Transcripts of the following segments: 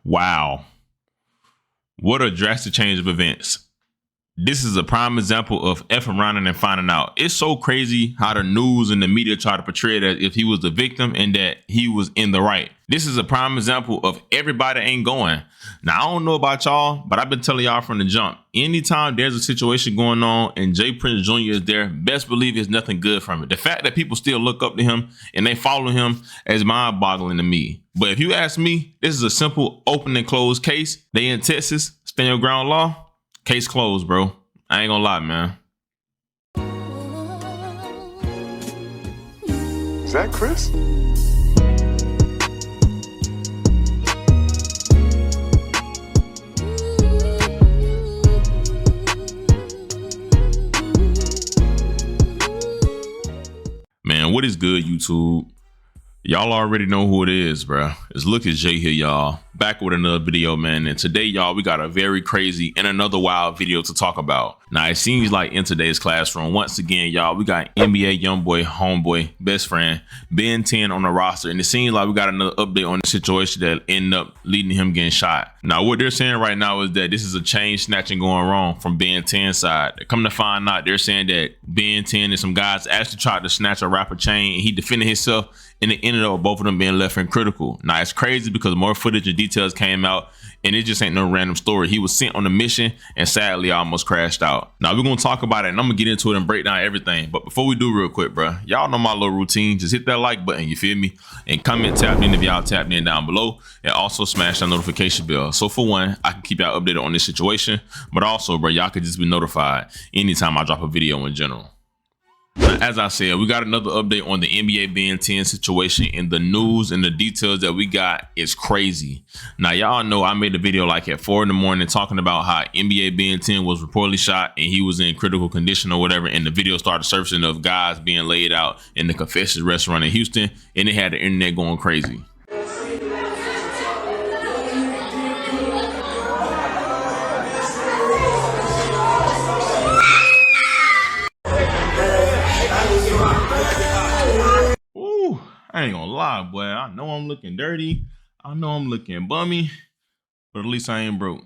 Wow. What a drastic change of events. This is a prime example of effing around and finding out. It's so crazy how the news and the media try to portray it as if he was the victim and that he was in the right. This is a prime example of everybody ain't going. Now, I don't know about y'all, but I've been telling y'all from the jump. Anytime there's a situation going on and Jay Prince Jr. is there, best believe there's nothing good from it. The fact that people still look up to him and they follow him is mind-boggling to me. But if you ask me, this is a simple open and closed case. They in Texas, stand your ground law. Case closed, bro. I ain't gonna lie, man. Is that Chris? Man, what is good, YouTube? Y'all already know who it is, bro. It's Look at Jay here, y'all. Back with another video, man. And today, y'all, we got a very crazy and another wild video to talk about. Now, it seems like in today's classroom, once again, y'all, we got NBA youngboy, homeboy, best friend, Ben 10 on the roster. And it seems like we got another update on the situation that ended up leading to him getting shot. Now, what they're saying right now is that this is a chain snatching going wrong from Ben 10's side. Come to find out, they're saying that Ben 10 and some guys actually tried to snatch a rapper chain and he defended himself, and it ended up with both of them being left in critical. Now, it's crazy because more footage and details came out, and it just ain't no random story. He was sent on a mission and sadly almost crashed out. Now, we're going to talk about it, and I'm going to get into it and break down everything. But before we do, real quick, bro, y'all know my little routine. Just hit that like button, you feel me? And comment tapped in if y'all tapped in down below, and also smash that notification bell. So for one, I can keep y'all updated on this situation, but also, bro, y'all could just be notified anytime I drop a video in general. Now, as I said, we got another update on the NBA Ben 10 situation, and the news and the details that we got is crazy. Now, y'all know I made a video like at 4 in the morning talking about how NBA Ben 10 was reportedly shot and he was in critical condition or whatever, and the video started surfacing of guys being laid out in the Confessions restaurant in Houston, and it had the internet going crazy. I ain't gonna lie, boy. I know I'm looking dirty. I know I'm looking bummy, but at least I ain't broke.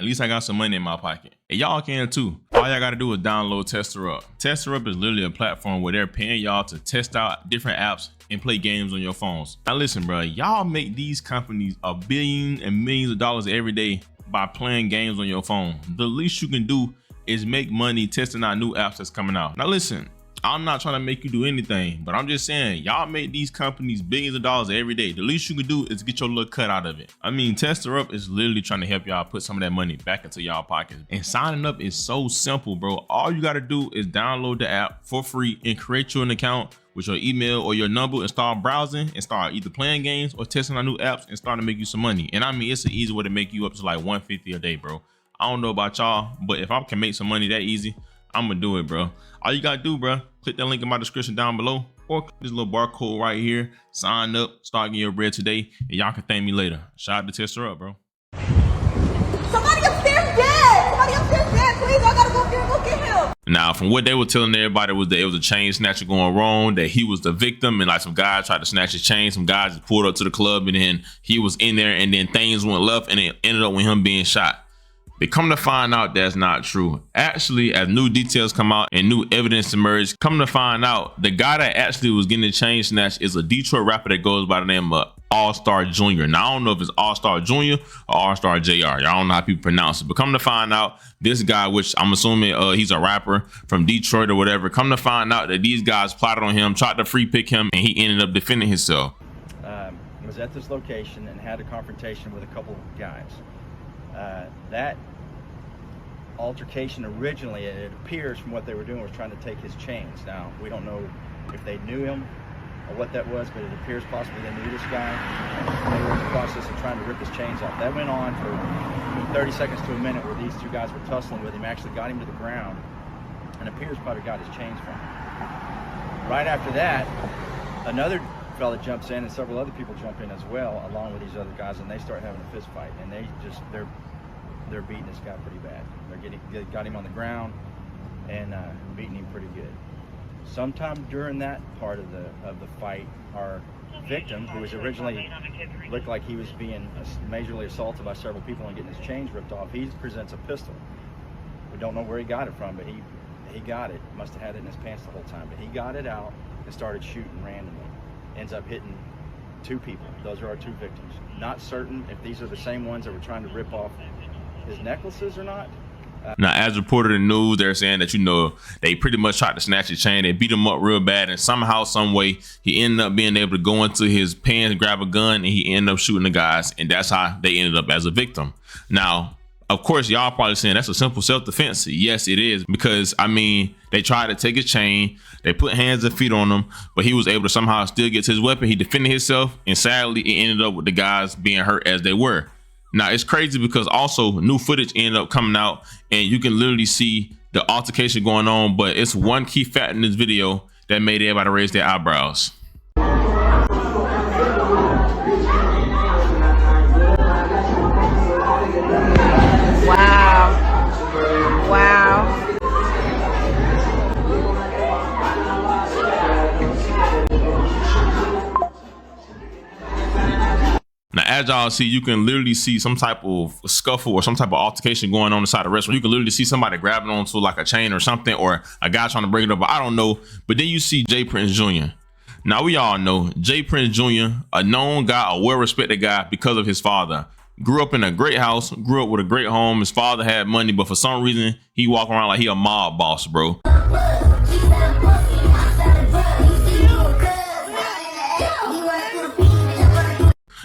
At least I got some money in my pocket. And y'all can too. All y'all gotta do is download Tester Up. Tester Up is literally a platform where they're paying y'all to test out different apps and play games on your phones. Now listen, bro, y'all make these companies a billion and millions of dollars every day by playing games on your phone. The least you can do is make money testing out new apps that's coming out. Now listen, I'm not trying to make you do anything, but I'm just saying, y'all make these companies billions of dollars every day. The least you can do is get your little cut out of it. I mean, Tester Up is literally trying to help y'all put some of that money back into y'all pockets. And signing up is so simple, bro. All you got to do is download the app for free and create you an account with your email or your number and start browsing and start either playing games or testing out new apps and start to make you some money. And I mean, it's an easy way to make you up to like $150 a day, bro. I don't know about y'all, but if I can make some money that easy, I'm gonna do it, bro. All you gotta do, bro, click that link in my description down below, or click this little barcode right here, sign up, start getting your bread today, and y'all can thank me later. Shout out to Tester Up, bro. Somebody upstairs dead! Somebody upstairs dead, please! I gotta go up there and go get him! Now, from what they were telling everybody was that it was a chain snatcher going wrong, that he was the victim, and like some guys tried to snatch his chain, some guys just pulled up to the club, and then he was in there, and then things went left, and it ended up with him being shot. They come to find out that's not true. Actually, as new details come out and new evidence emerged, come to find out the guy that actually was getting the chain snatch is a Detroit rapper that goes by the name of Allstar Jr. Now, I don't know if it's Allstar Jr. or Allstar Jr. Y'all don't know how people pronounce it, but come to find out this guy, which I'm assuming he's a rapper from Detroit or whatever, come to find out that these guys plotted on him, tried to free pick him, and he ended up defending himself. Was at this location and had a confrontation with a couple of guys. That altercation originally, it appears from what they were doing, was trying to take his chains. Now, we don't know if they knew him or what that was, but it appears possibly they knew this guy. They were in the process of trying to rip his chains off. That went on for 30 seconds to a minute where these two guys were tussling with him, actually got him to the ground, and appears probably got his chains from him. Right after that, another fella jumps in and several other people jump in as well, along with these other guys, and they start having a fist fight, and they're beating this guy pretty bad. They got him on the ground and beating him pretty good. Sometime during that part of the fight, our victim, who was originally looked like he was being majorly assaulted by several people and getting his chains ripped off, he presents a pistol. We don't know where he got it from, but he got it. Must have had it in his pants the whole time, but he got it out and started shooting randomly. Ends up hitting 2 people. Those are our 2 victims. Not certain if these are the same ones that were trying to rip off his necklaces or not. Now, as reported in the news, they're saying that, they pretty much tried to snatch his chain. They beat him up real bad, and somehow, some way, he ended up being able to go into his pants, grab a gun, and he ended up shooting the guys, and that's how they ended up as a victim. Now, of course, y'all probably saying that's a simple self-defense. Yes, it is, because, they tried to take his chain. They put hands and feet on him, but he was able to somehow still get to his weapon. He defended himself, and sadly, it ended up with the guys being hurt as they were. Now, it's crazy because also new footage ended up coming out, and you can literally see the altercation going on, but it's one key fact in this video that made everybody raise their eyebrows. Wow. Wow. Now, as y'all see, you can literally see some type of scuffle or some type of altercation going on inside the restaurant. You can literally see somebody grabbing onto like a chain or something, or a guy trying to break it up, but I don't know. But then you see J. Prince Jr. Now, we all know J. Prince Jr., a known guy, a well-respected guy because of his father. Grew up in a great house, grew up with a great home. His father had money, but for some reason, he walk around like he a mob boss, bro.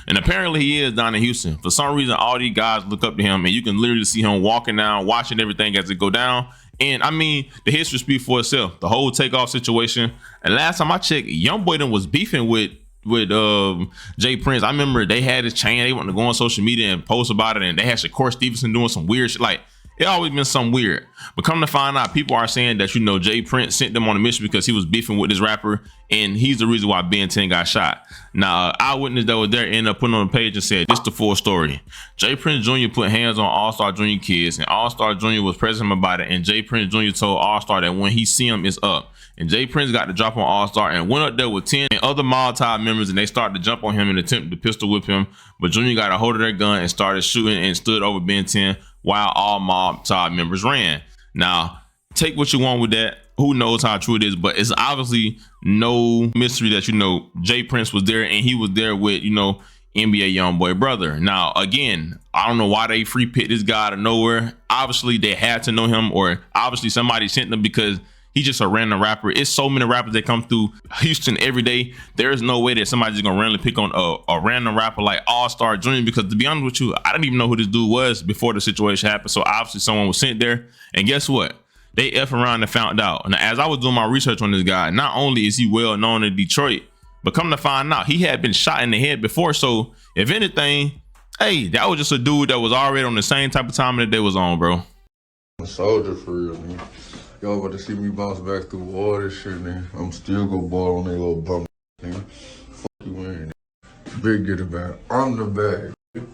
And apparently he is down in Houston. For some reason, all these guys look up to him, and you can literally see him walking down, watching everything as it go down. And the history speaks for itself. The whole takeoff situation. And last time I checked, YoungBoy them was beefing with J. Prince. I remember they had his chain. They wanted to go on social media and post about it, and they had Shakur Stevenson doing some weird shit. Like, it always been something weird. But come to find out, people are saying that, J. Prince sent them on a mission because he was beefing with this rapper, and he's the reason why Ben 10 got shot. Now, eyewitness that was there ended up putting on the page and said, this the full story. J. Prince Jr. put hands on Allstar Jr. kids, and Allstar Jr. was pressing him about it, and J. Prince Jr. told Allstar that when he see him, it's up. And J. Prince got the drop on Allstar and went up there with 10 other Mob Tribe members, and they started to jump on him and attempt to pistol whip him. But Jr. got a hold of their gun and started shooting and stood over Ben 10 while all Mob Tribe members ran. Now, take what you want with that. Who knows how true it is, but it's obviously no mystery that, J. Prince was there, and he was there with, NBA YoungBoy brother. Now, again, I don't know why they free picked this guy out of nowhere. Obviously, they had to know him, or obviously somebody sent them because he's just a random rapper. It's so many rappers that come through Houston every day. There is no way that somebody's just gonna randomly pick on a random rapper like Allstar Jr. Because to be honest with you, I didn't even know who this dude was before the situation happened. So obviously someone was sent there, and guess what? They F around and found out. And as I was doing my research on this guy, not only is he well known in Detroit, but come to find out, he had been shot in the head before. So if anything, hey, that was just a dude that was already on the same type of time that they was on, bro. I'm a soldier for real, man. Y'all about to see me bounce back through all this shit, man. I'm still gonna ball on that little bum, man. Fuck you, man. Big get the bag. I'm the bag.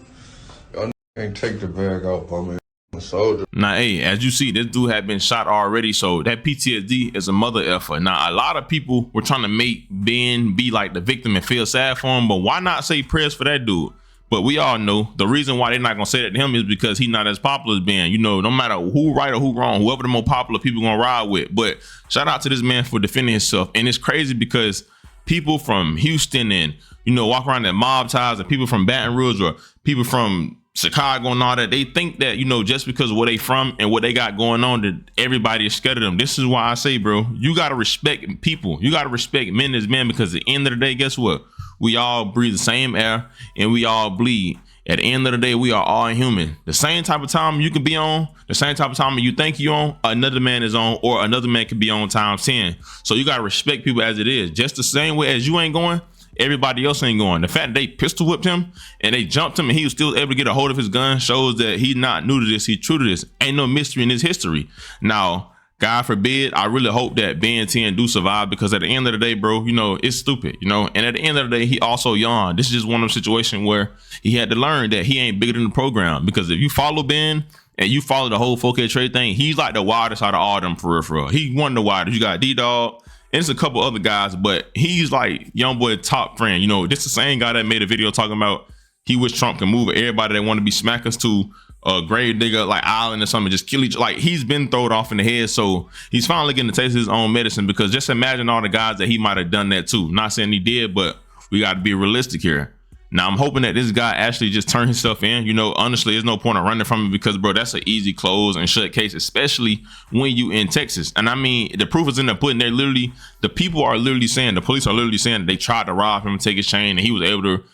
Y'all ain't take the bag out, bum. I'm a soldier. Now, hey, as you see, this dude had been shot already, so that PTSD is a mother effer. Now, a lot of people were trying to make Ben be like the victim and feel sad for him, but why not say prayers for that dude? But we all know the reason why they're not gonna say that to him is because he's not as popular as Ben. No matter who right or who wrong, whoever the more popular people gonna ride with. But shout out to this man for defending himself. And it's crazy because people from Houston and walk around at mob ties, and people from Baton Rouge or people from Chicago and all that, they think that just because of where they from and what they got going on, that everybody is scared of them. This is why I say, bro, you gotta respect people. You gotta respect men as men, because at the end of the day, guess what? We all breathe the same air and we all bleed. At the end of the day, we are all human. The same type of time you can be on, the same type of time you think you on, another man is on, or another man can be on times 10. So you gotta respect people as it is. Just the same way as you ain't going, everybody else ain't going. The fact that they pistol whipped him and they jumped him and he was still able to get a hold of his gun shows that he's not new to this. He's true to this. Ain't no mystery in his history. Now, God forbid, I really hope that Ben 10 do survive, because at the end of the day, bro, it's stupid, and at the end of the day, he also young. This is just one of those situations where he had to learn that he ain't bigger than the program, because if you follow Ben and you follow the whole 4K trade thing, he's like the wildest out of all of them, for real, for real. He one of the wildest. You got D-Dog, And it's a couple other guys, but he's like young boy top friend. You know, this the same guy that made a video talking about he wish Trump can move everybody that want to be smackers to a grave digger like island or something, just kill each. Like, he's been thrown off in the head, so he's finally getting to taste his own medicine. Because just imagine all the guys that he might have done that to. Not saying he did, but we got to be realistic here. Now, I'm hoping that this guy actually just turned himself in. You know, honestly, there's no point of running from it because, bro, that's an easy close and shut case, especially when you in Texas. And I mean, the proof is in the pudding. They're literally, the people are literally saying, the police are literally saying that they tried to rob him and take his chain, and he was able to,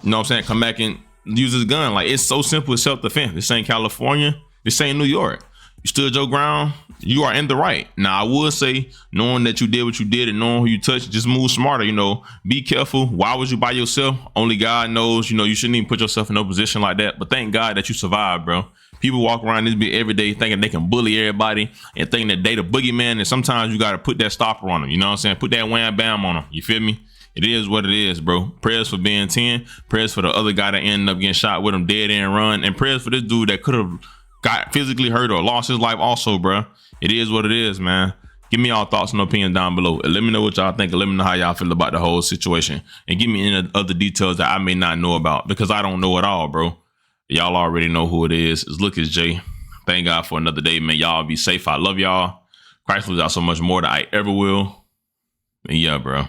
you know what I'm saying, come back and use his gun. Like, it's so simple, it's self-defense. This ain't California. This ain't New York. You stood your ground. You are in the right. Now, I would say, knowing that you did what you did and knowing who you touched, just move smarter. You know, be careful. Why was you by yourself? Only God knows. You know, you shouldn't even put yourself in no position like that. But thank God that you survived, bro. People walk around this bit every day thinking they can bully everybody and thinking that they the boogeyman. And sometimes you got to put that stopper on them. You know what I'm saying? Put that wham bam on them. You feel me? It is what it is, bro. Prayers for Ben 10. Prayers for the other guy that ended up getting shot with him dead and run. And prayers for this dude that could have got physically hurt or lost his life also, bro. It is what it is, man. Give me y'all thoughts and opinions down below. And let me know what y'all think. And let me know how y'all feel about the whole situation. And give me any other details that I may not know about, because I don't know it all, bro. Y'all already know who it is. It's Lucas J. Thank God for another day, man. Y'all be safe. I love y'all. Christ loves y'all so much more than I ever will. And yeah, bro.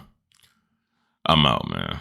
I'm out, man.